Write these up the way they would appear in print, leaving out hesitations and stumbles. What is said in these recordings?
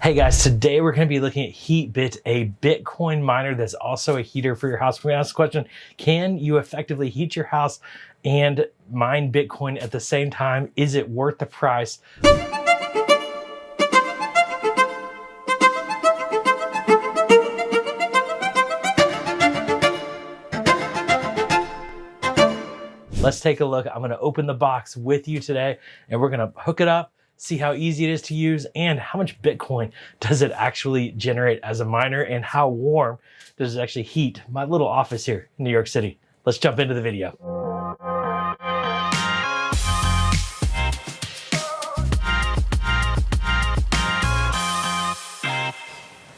Hey guys, today we're going to be looking at HeatBit, a Bitcoin miner that's also a heater for your house. We're going to ask the question, can you effectively heat your house and mine Bitcoin at the same time? Is it worth the price? Let's take a look. I'm going to open the box with you today and we're going to hook it up, see how easy it is to use and how much Bitcoin does it actually generate as a miner and how warm does it actually heat my little office here in New York City. Let's jump into the video.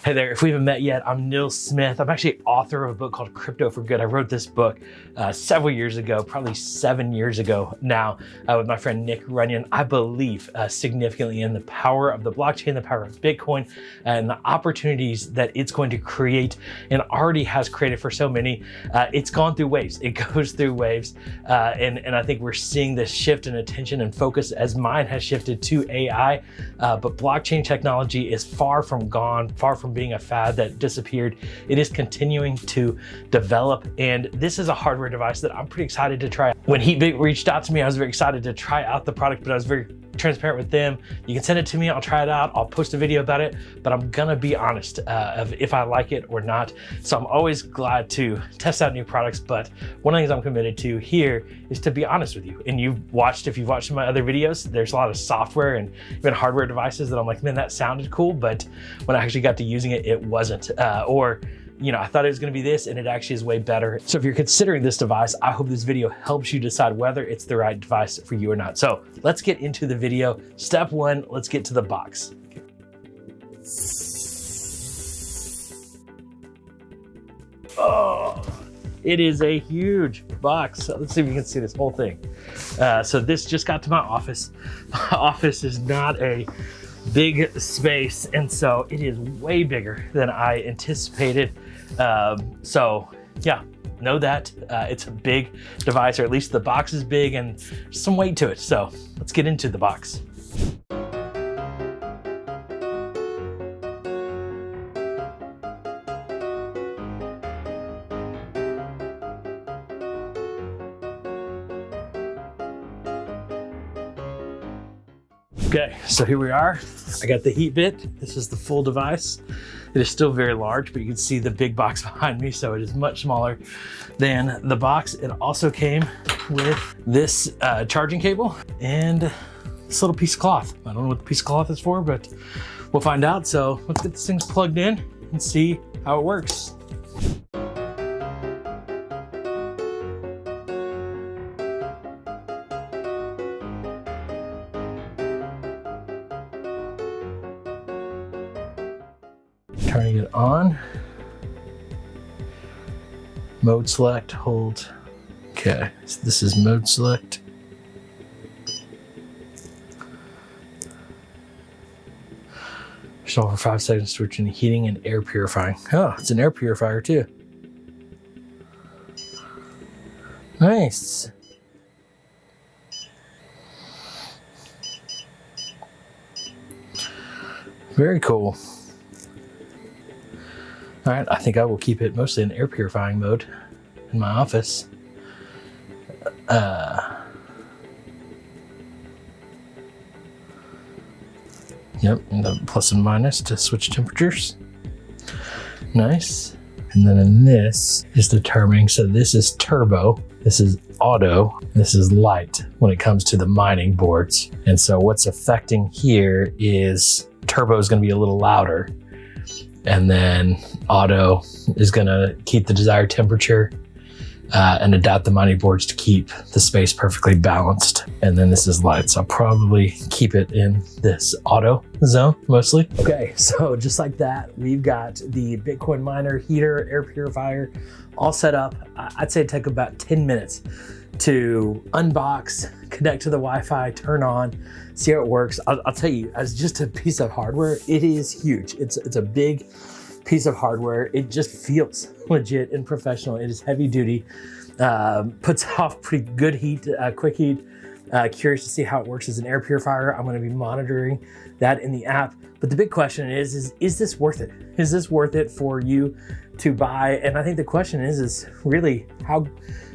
Hey there, if we haven't met yet, I'm Nils Smith. I'm actually author of a book called Crypto for Good. I wrote this book several years ago, probably 7 years ago now, with my friend Nick Runyon. I believe significantly in the power of the blockchain, the power of Bitcoin, and the opportunities that it's going to create and already has created for so many. It's gone through waves. It goes through waves. And I think we're seeing this shift in attention and focus as mine has shifted to AI. But blockchain technology is far from gone, far from being a fad that disappeared. It is continuing to develop, and this is a hardware device that I'm pretty excited to try. When HeatBit reached out to me, I was very excited to try out the product, but I was very transparent with them. You can send it to me, I'll try it out, I'll post a video about it, but I'm gonna be honest of if I like it or not. So I'm always glad to test out new products, but one of the things I'm committed to here is to be honest with you. And if you've watched some of my other videos, there's a lot of software and even hardware devices that I'm like, man, that sounded cool, but when I actually got to using it, it wasn't. I thought it was gonna be this and it actually is way better. So if you're considering this device, I hope this video helps you decide whether it's the right device for you or not. So let's get into the video. Step one, let's get to the box. Oh, it is a huge box. Let's see if you can see this whole thing. So this just got to my office. My office is not a big space, and so it is way bigger than I anticipated. So yeah, know that it's a big device, or at least the box is big and some weight to it. So let's get into the box. Okay, so here we are. I got the HeatBit. This is the full device. It is still very large, but you can see the big box behind me, so it is much smaller than the box. It also came with this charging cable and this little piece of cloth. I don't know what the piece of cloth is for, but we'll find out. So let's get this thing plugged in and see how it works. Turning it on. Mode select, hold. Okay, so this is mode select. Stall for 5 seconds, switching to heating and air purifying. Oh, it's an air purifier too. Nice. Very cool. All right, I think I will keep it mostly in air purifying mode in my office. Yep, and the plus and minus to switch temperatures. Nice. And then in this is determining, so this is turbo, this is auto, this is light when it comes to the mining boards. And so what's affecting here is turbo is gonna be a little louder, and then auto is gonna keep the desired temperature and adapt the mining boards to keep the space perfectly balanced. And then this is light, so I'll probably keep it in this auto zone mostly. Okay, so just like that, we've got the Bitcoin miner, heater, air purifier, all set up. I'd say it took about 10 minutes to unbox, connect to the Wi-Fi, turn on, see how it works. I'll tell you, as just a piece of hardware, it is huge. It's a big piece of hardware. It just feels legit and professional. It is heavy duty, puts off pretty good heat, quick heat. Curious to see how it works as an air purifier. I'm going to be monitoring that in the app. But the big question is this worth it? Is this worth it for you to buy? And I think the question is really how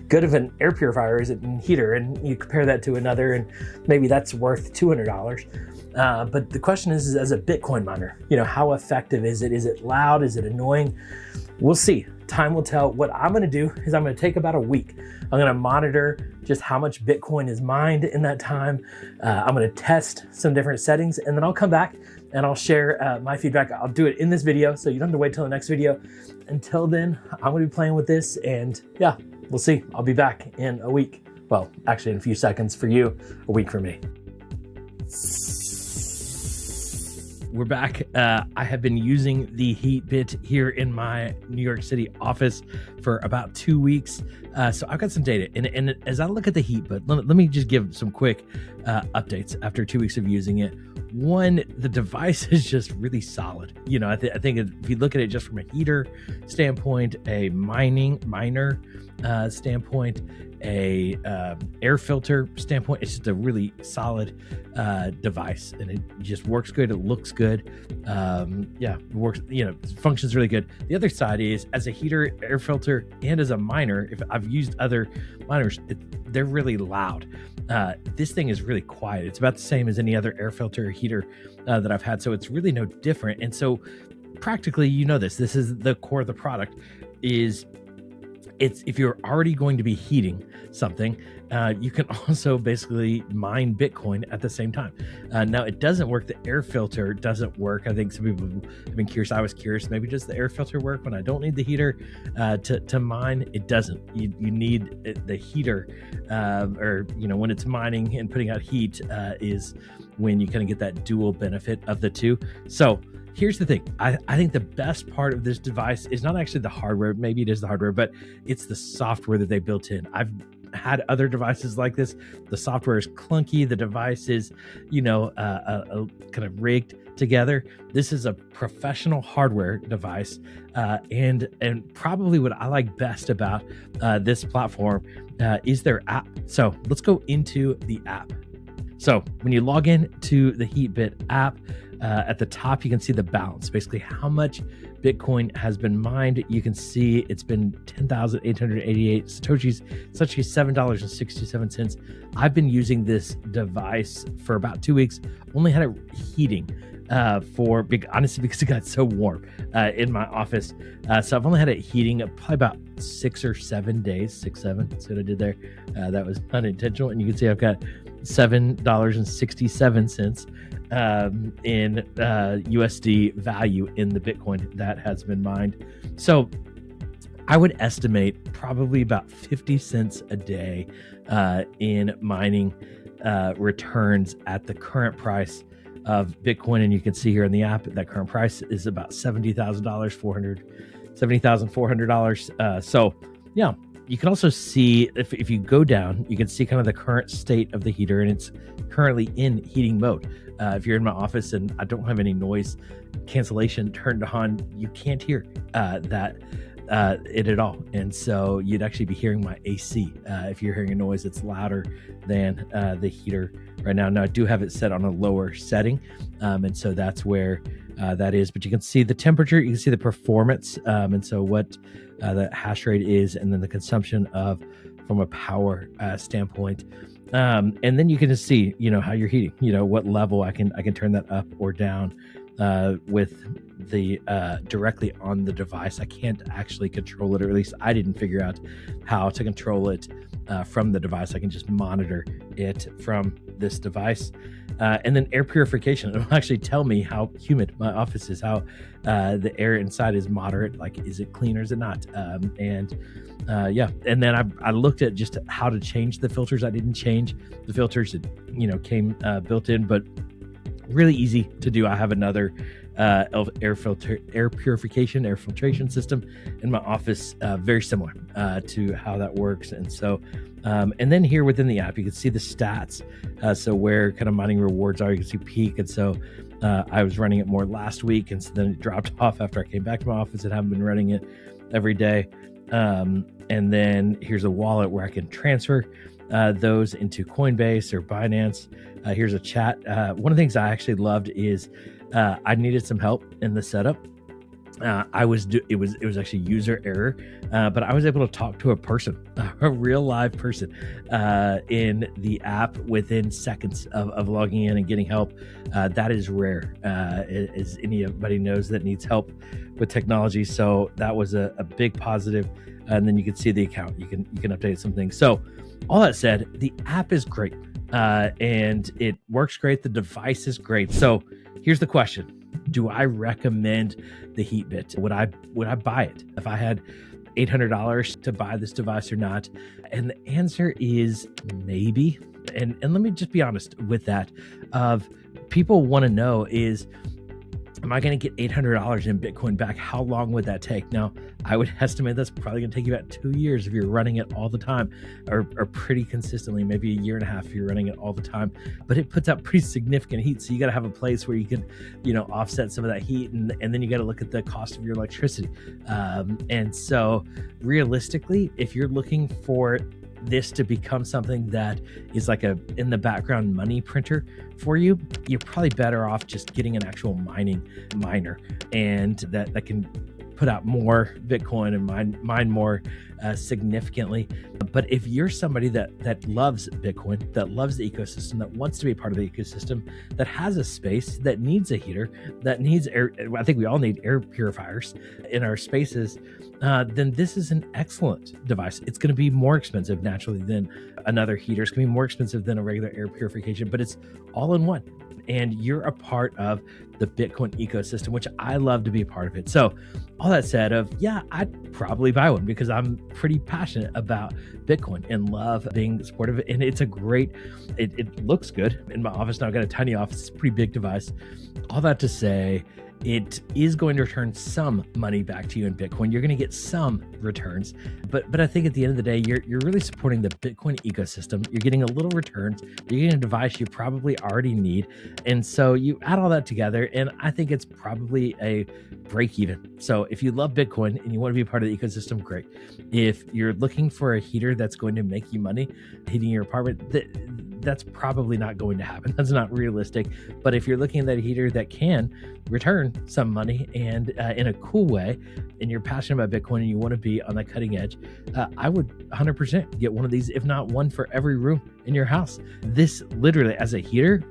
good of an air purifier is it in heater? And you compare that to another, and maybe that's worth $200. But the question is as a Bitcoin miner, how effective is it? Is it loud? Is it annoying? We'll see. Time will tell. What I'm going to do is I'm going to take about a week. I'm going to monitor just how much Bitcoin is mined in that time. I'm going to test some different settings, and then I'll come back and I'll share my feedback. I'll do it in this video, so you don't have to wait till the next video. Until then, I'm going to be playing with this, and yeah, we'll see. I'll be back in a week. Well, actually in a few seconds for you, a week for me. We're back. I have been using the HeatBit here in my New York City office for about 2 weeks. So I've got some data. And as I look at the HeatBit, let me just give some quick updates after 2 weeks of using it. One, the device is just really solid. I think if you look at it just from a heater standpoint, a miner standpoint, a air filter standpoint, it's just a really solid device, and it just works good. It looks good. It works, functions really good. The other side is as a heater, air filter, and as a miner, if I've used other miners, they're really loud. This thing is really quiet. It's about the same as any other air filter or heater that I've had. So it's really no different. And so practically, this is the core of the product is it's if you're already going to be heating something, you can also basically mine Bitcoin at the same time. Now it doesn't work. The air filter doesn't work. I think some people have been curious. I was curious. Maybe does the air filter work when I don't need the heater to mine? It doesn't. You need the heater, or when it's mining and putting out heat is when you kind of get that dual benefit of the two. So here's the thing. I think the best part of this device is not actually the hardware. Maybe it is the hardware, but it's the software that they built in. I've had other devices like this. The software is clunky. The device is, a kind of rigged together. This is a professional hardware device, and probably what I like best about this platform is their app. So let's go into the app. So when you log in to the HeatBit app, at the top, you can see the balance, basically how much Bitcoin has been mined. You can see it's been 10,888 Satoshis. It's actually $7.67. I've been using this device for about 2 weeks, only had it heating honestly, because it got so warm in my office. So I've only had it heating probably about 6 or 7 days, 6-7. That's what I did there. That was unintentional. And you can see I've got $7.67 in USD value in the Bitcoin that has been mined. So I would estimate probably about 50 cents a day in mining returns at the current price of Bitcoin. And you can see here in the app that current price is about $70,400. So yeah, you can also see if you go down, you can see kind of the current state of the heater, and it's currently in heating mode. If you're in my office and I don't have any noise cancellation turned on, you can't hear it at all. And so you'd actually be hearing my AC. If you're hearing a noise, it's louder than the heater right now. Now I do have it set on a lower setting. And so that's where that is, but you can see the temperature, you can see the performance. And so what the hash rate is, and then the consumption from a power standpoint. And then you can just see, how you're heating, what level I can turn that up or down with the directly on the device. I can't actually control it, or at least I didn't figure out how to control it from the device. I can just monitor it from this device. And then air purification, it'll actually tell me how humid my office is, how the air inside is moderate, like is it clean or is it not? And then I looked at just how to change the filters. I didn't change the filters. It came built in, but really easy to do. I have another air filtration system in my office, very similar to how that works. And so and then here within the app, you can see the stats. So where kind of mining rewards are, you can see peak. And so I was running it more last week, and so then it dropped off after I came back to my office and haven't been running it every day. And then here's a wallet where I can transfer those into Coinbase or Binance. Here's a chat. One of the things I actually loved is I needed some help in the setup. It was actually user error, but I was able to talk to a person, a real live person, in the app within seconds of logging in and getting help. That is rare, as anybody knows that needs help with technology. So that was a big positive. And then you can see the account. You can update some things. So all that said, the app is great, and it works great. The device is great. So here's the question. Do I recommend the HeatBit? Would I buy it if I had $800 to buy this device or not? And the answer is maybe. And let me just be honest with that. People want to know is, am I going to get $800 in Bitcoin back? How long would that take? Now, I would estimate that's probably going to take you about 2 years if you're running it all the time, or pretty consistently, maybe a year and a half if you're running it all the time. But it puts out pretty significant heat. So you got to have a place where you can, offset some of that heat. And then you got to look at the cost of your electricity. And so realistically, if you're looking for this to become something that is like a in the background money printer for you, you're probably better off just getting an actual miner, and that can put out more Bitcoin and mine more significantly. But if you're somebody that loves Bitcoin, that loves the ecosystem, that wants to be part of the ecosystem, that has a space, that needs a heater, that needs air, I think we all need air purifiers in our spaces, then this is an excellent device. It's going to be more expensive naturally than another heater. It's going to be more expensive than a regular air purification, but it's all in one. And you're a part of the Bitcoin ecosystem, which I love to be a part of it. So all that said I'd probably buy one because I'm pretty passionate about Bitcoin and love being supportive. And it's a great, it looks good in my office. Now I've got a tiny office. It's a pretty big device. All that to say, it is going to return some money back to you in Bitcoin. You're going to get some returns, but I think at the end of the day, you're really supporting the Bitcoin ecosystem. You're getting a little returns. You're getting a device you probably already need, and so you add all that together, and I think it's probably a break even. So if you love Bitcoin and you want to be a part of the ecosystem, great. If you're looking for a heater that's going to make you money heating your apartment, that's probably not going to happen. That's not realistic. But if you're looking at that heater that can return some money and in a cool way, and you're passionate about Bitcoin and you want to be on that cutting edge, I would 100% get one of these, if not one for every room in your house. This literally as a heater,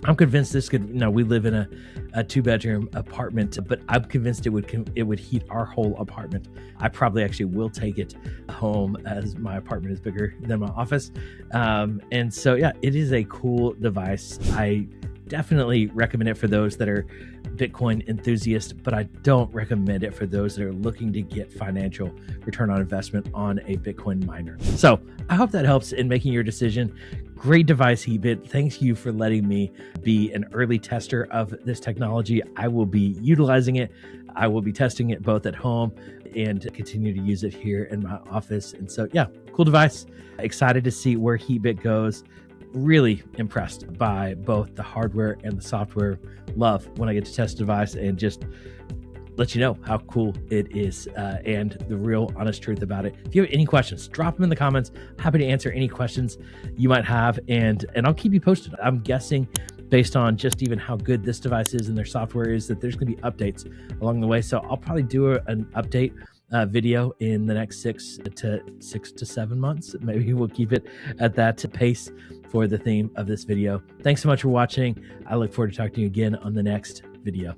I'm convinced this could, we live in a 2-bedroom apartment, but I'm convinced it would heat our whole apartment. I probably actually will take it home as my apartment is bigger than my office. And so, it is a cool device. I definitely recommend it for those that are Bitcoin enthusiasts, but I don't recommend it for those that are looking to get financial return on investment on a Bitcoin miner. So I hope that helps in making your decision. Great device, HeatBit. Thanks you for letting me be an early tester of this technology. I will be utilizing it. I will be testing it both at home and continue to use it here in my office. And so, cool device. Excited to see where HeatBit goes. Really impressed by both the hardware and the software. Love when I get to test a device and just let you know how cool it is and the real honest truth about it. If you have any questions, drop them in the comments. Happy to answer any questions you might have, and I'll keep you posted. I'm guessing based on just even how good this device is and their software is that there's going to be updates along the way. So I'll probably do an update video in the next 6 to 7 months. Maybe we'll keep it at that pace for the theme of this video. Thanks so much for watching. I look forward to talking to you again on the next video.